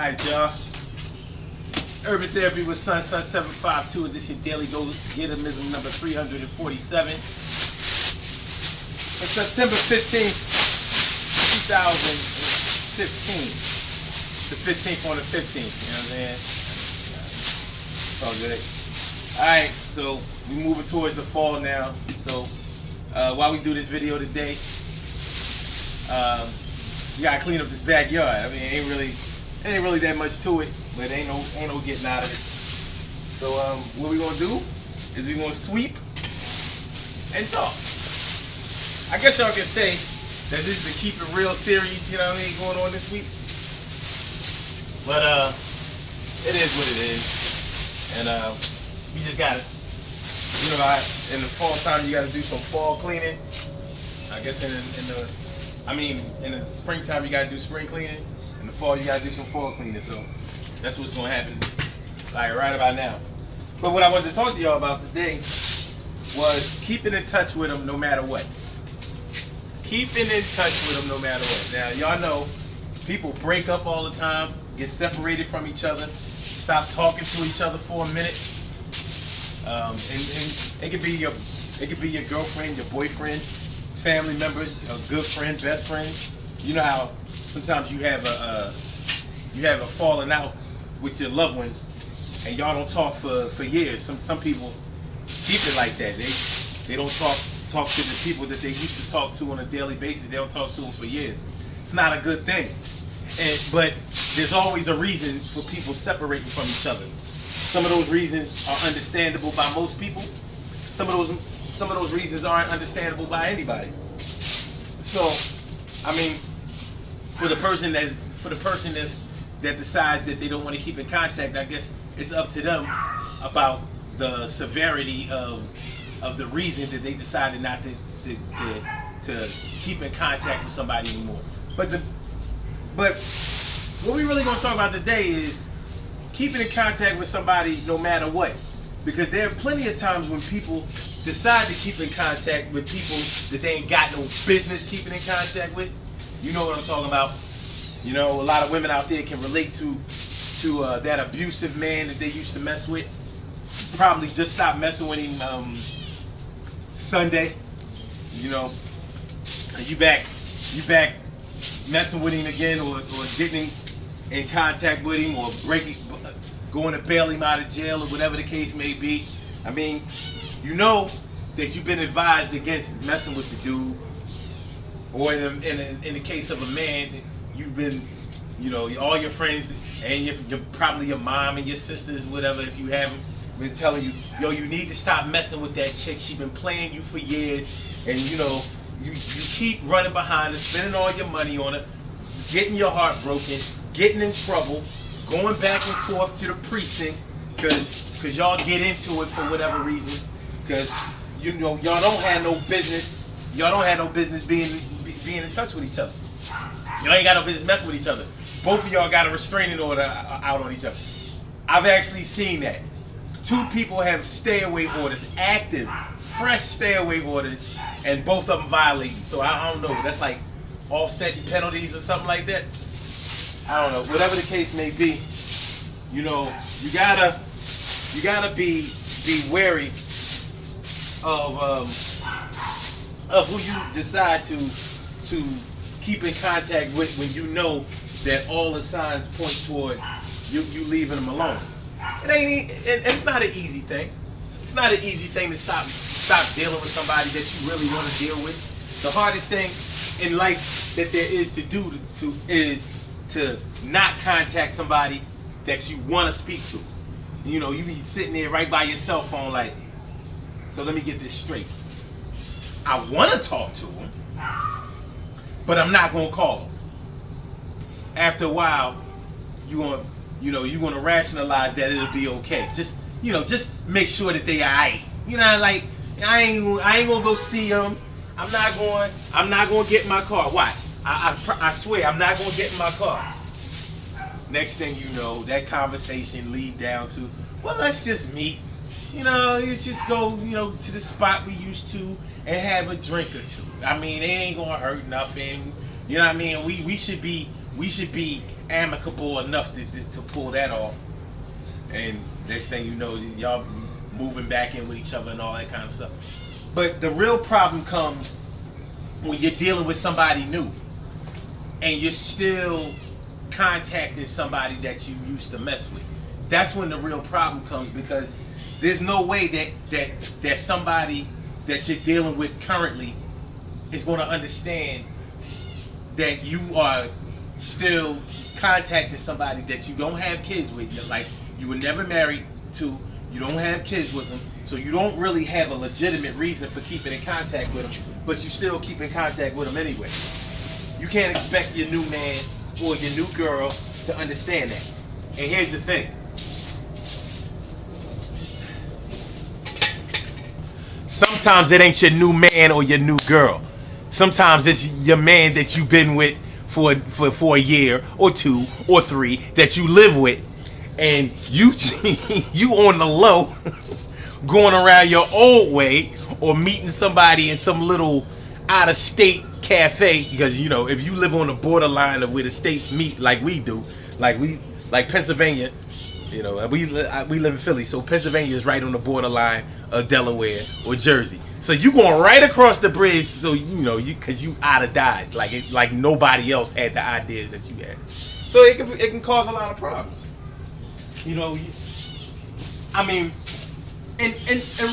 Alright, y'all. Urban Therapy with Sun 752. This is your daily go get mism number 347. It's September 15th, 2015. The 15th on the 15th. You know what I'm saying? It's all good. Alright, so we moving towards the fall now. So while we do this video today, you gotta clean up this backyard. I mean, it ain't really that much to it, but ain't no getting out of it. So what we gonna do is we gonna sweep and talk. I guess y'all can say that this is the Keep It Real series, you know what I mean, going on this week. But it is what it is, and we just gotta, you know, in the fall time you gotta do some fall cleaning. I guess in the springtime you gotta do spring cleaning. In the fall you gotta do some fall cleaning. So that's what's gonna happen, like right about now. But what I wanted to talk to y'all about today was keeping in touch with them no matter what. Keeping in touch with them no matter what. Now y'all know people break up all the time, get separated from each other, stop talking to each other for a minute. And it could be your girlfriend, your boyfriend, family members, a good friend, best friend. You know how sometimes you have a falling out with your loved ones, and y'all don't talk for years. Some people keep it like that. They don't talk to the people that they used to talk to on a daily basis. They don't talk to them for years. It's not a good thing. But there's always a reason for people separating from each other. Some of those reasons are understandable by most people. Some of those reasons aren't understandable by anybody. So, I mean, for the person that decides that they don't want to keep in contact, I guess it's up to them about the severity of the reason that they decided not to keep in contact with somebody anymore. But what we really gonna talk about today is keeping in contact with somebody no matter what. Because there are plenty of times when people decide to keep in contact with people that they ain't got no business keeping in contact with. You know what I'm talking about. You know, a lot of women out there can relate to that abusive man that they used to mess with. Probably just stopped messing with him Sunday. You know, you back messing with him again, or getting in contact with him, or going to bail him out of jail, or whatever the case may be. I mean, you know that you've been advised against messing with the dude, or in the case of a man, you've been, you know, all your friends and probably your mom and your sisters, whatever, if you haven't, been telling you, yo, you need to stop messing with that chick. She's been playing you for years, and you know, you keep running behind her, spending all your money on her, getting your heart broken, getting in trouble, going back and forth to the precinct because y'all get into it for whatever reason. Because you know y'all don't have no business. Y'all don't have no business being in touch with each other. Y'all ain't got no business messing with each other. Both of y'all got a restraining order out on each other. I've actually seen that. 2 people have stay-away orders, active, fresh stay-away orders, and both of them violating. So I don't know. That's like offsetting penalties or something like that. I don't know. Whatever the case may be, you know, you gotta be wary of who you decide to keep in contact with when you know that all the signs point towards you leaving them alone. It's not an easy thing. It's not an easy thing to stop dealing with somebody that you really want to deal with. The hardest thing in life that there is to do is to not contact somebody that you want to speak to. You know, you be sitting there right by your cell phone like, so let me get this straight. I want to talk to him, but I'm not going to call him. After a while, you're going to rationalize that it'll be okay. Just make sure that they alright. You know, like, I ain't going to go see them. I'm not going to get in my car. Watch. I swear, I'm not going to get in my car. Next thing you know, that conversation lead down to, well, let's just meet. You know, let's just go, you know, to the spot we used to and have a drink or two. I mean, it ain't going to hurt nothing. You know what I mean? We should be we should be amicable enough to pull that off. And next thing you know, y'all moving back in with each other and all that kind of stuff. But the real problem comes when you're dealing with somebody new and you're still contacting somebody that you used to mess with. That's when the real problem comes, because there's no way that somebody that you're dealing with currently is going to understand that you are still contacting somebody that you don't have kids with. Like, you were never married to, you don't have kids with them, so you don't really have a legitimate reason for keeping in contact with them, but you still keep in contact with them anyway. You can't expect your new man or your new girl to understand that. And here's the thing. Sometimes it ain't your new man or your new girl. Sometimes it's your man that you've been with for a year or 2 or 3 that you live with, and you you on the low going around your old way, or meeting somebody in some little out of state cafe, because if you live on the borderline of where the states meet, like we do, like Pennsylvania. We live in Philly, so Pennsylvania is right on the borderline of Delaware or Jersey. So you going right across the bridge, so because you out of Dodge, like nobody else had the ideas that you had. So it can cause a lot of problems. I mean, and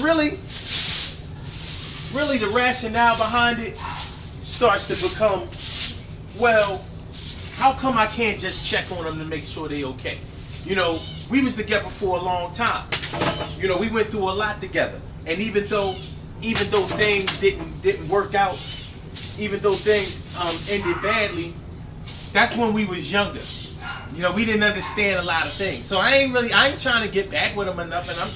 really the rationale behind it starts to become, well, how come I can't just check on them to make sure they okay? We was together for a long time. We went through a lot together. And even though things didn't work out, even though things ended badly, that's when we was younger. We didn't understand a lot of things. So I ain't trying to get back with him or nothing. I'm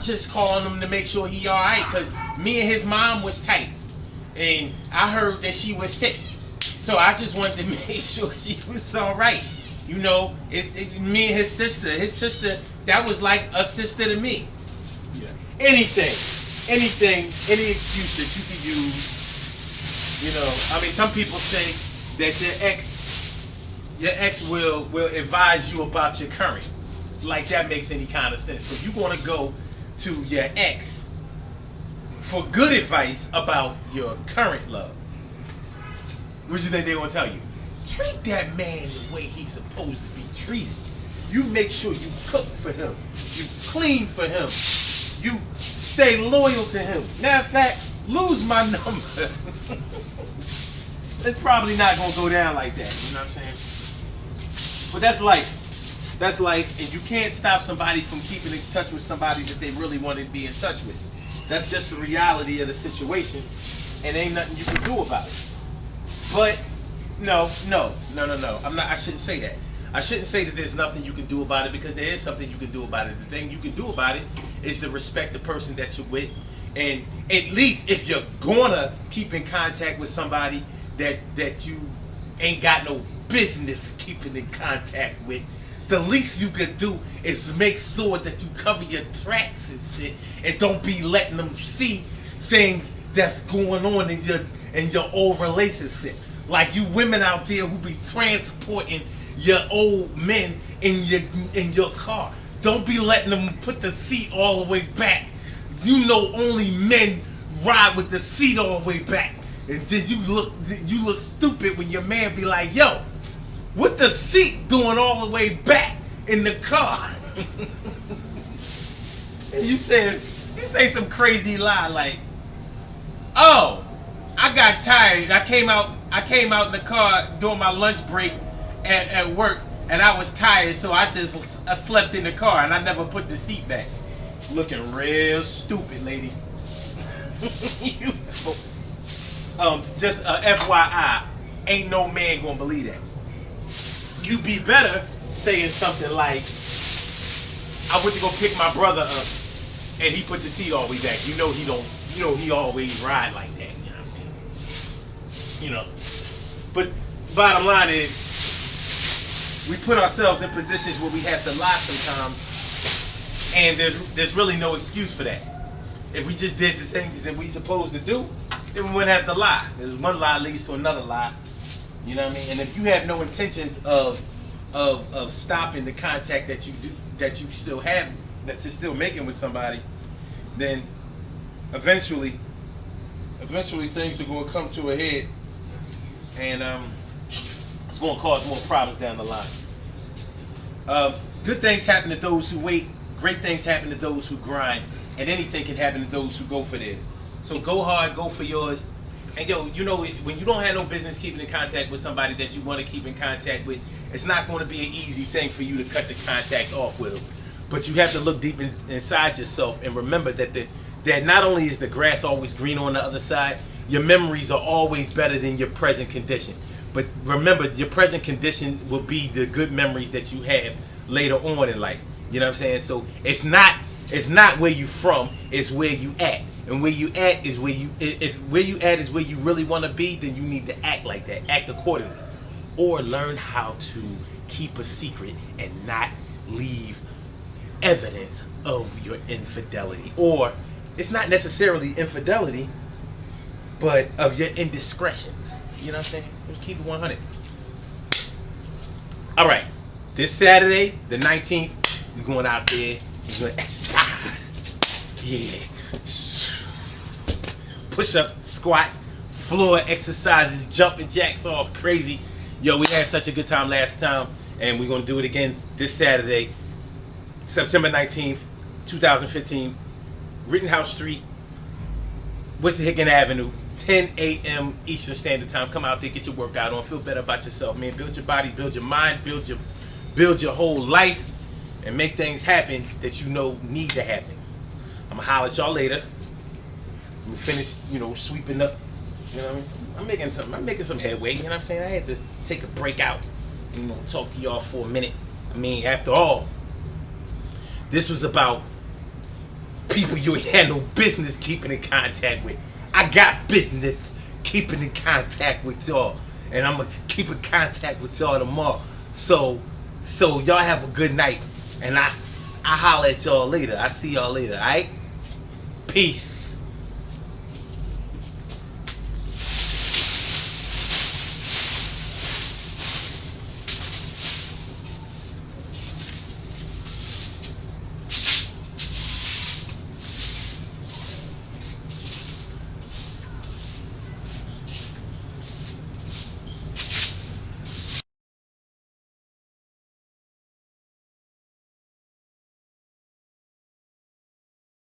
just calling him to make sure he all right, because me and his mom was tight, and I heard that she was sick. So I just wanted to make sure she was all right. Me and his sister, that was like a sister to me. Yeah. Anything, any excuse that you can use. I mean, some people say that your ex will advise you about your current. Like that makes any kind of sense. So you want to go to your ex for good advice about your current love. What do you think they gonna tell you? Treat that man the way he's supposed to be treated. You make sure you cook for him. You clean for him. You stay loyal to him. Matter of fact, lose my number. It's probably not going to go down like that. You know what I'm saying? But that's life. That's life. And you can't stop somebody from keeping in touch with somebody that they really want to be in touch with. That's just the reality of the situation. And ain't nothing you can do about it. But no. I shouldn't say that. I shouldn't say that there's nothing you can do about it, because there is something you can do about it. The thing you can do about it is to respect the person that you're with. And at least if you're gonna keep in contact with somebody that you ain't got no business keeping in contact with, the least you could do is make sure that you cover your tracks and shit, and don't be letting them see things that's going on in your old relationship. Like you women out there who be transporting your old men in your car. Don't be letting them put the seat all the way back. Only men ride with the seat all the way back. And then you look stupid when your man be like, yo, what the seat doing all the way back in the car? And you say some crazy lie like, oh, I got tired. I came out in the car during my lunch break at work, and I was tired, so I slept in the car and I never put the seat back. Looking real stupid, lady. Just a FYI, ain't no man gonna believe that. You be better saying something like, I went to go pick my brother up and he put the seat all the way back. He always ride like that. You know what I'm saying? But bottom line is, we put ourselves in positions where we have to lie sometimes, and there's really no excuse for that. If we just did the things that we supposed to do, then we wouldn't have to lie. Because one lie leads to another lie, You know what I mean? And if you have no intentions of stopping the contact that you do, that you still have, that you're still making with somebody, then eventually things are going to come to a head, and it's going to cause more problems down the line. Good things happen to those who wait. Great things happen to those who grind, and anything can happen to those who go for theirs. So go hard, go for yours. And yo, you know, when you don't have no business keeping in contact with somebody that you want to keep in contact with, it's not going to be an easy thing for you to cut the contact off with them. But you have to look deep inside yourself and remember that not only is the grass always green on the other side, your memories are always better than your present condition. But remember, your present condition will be the good memories that you have later on in life. You know what I'm saying? So it's not where you from, it's where you at. And where you at is where you, if where you at is where you really want to be, then you need to act like that, act accordingly. Or learn how to keep a secret and not leave evidence of your infidelity. Or it's not necessarily infidelity, but of your indiscretions. You know what I'm saying? Let's keep it 100. All right, this Saturday, the 19th, we're going out there, we're going to exercise. Yeah. Push-up, squats, floor exercises, jumping jacks, all crazy. Yo, we had such a good time last time, and we're going to do it again this Saturday, September 19th, 2015, Rittenhouse Street, Wissahickon Avenue, 10 a.m. Eastern Standard Time. Come out there, get your workout on, feel better about yourself, man. Build your body, build your mind, build your whole life, and make things happen that you know need to happen. I'm going to holler at y'all later. We finished, sweeping up. You know what I mean? I'm making some headway. You know what I'm saying? I had to take a break out. Talk to y'all for a minute. I mean, after all, this was about people you had no business keeping in contact with. I got business keeping in contact with y'all, and I'm gonna keep in contact with y'all tomorrow. So y'all have a good night, and I holler at y'all later. I see y'all later. All right? Peace.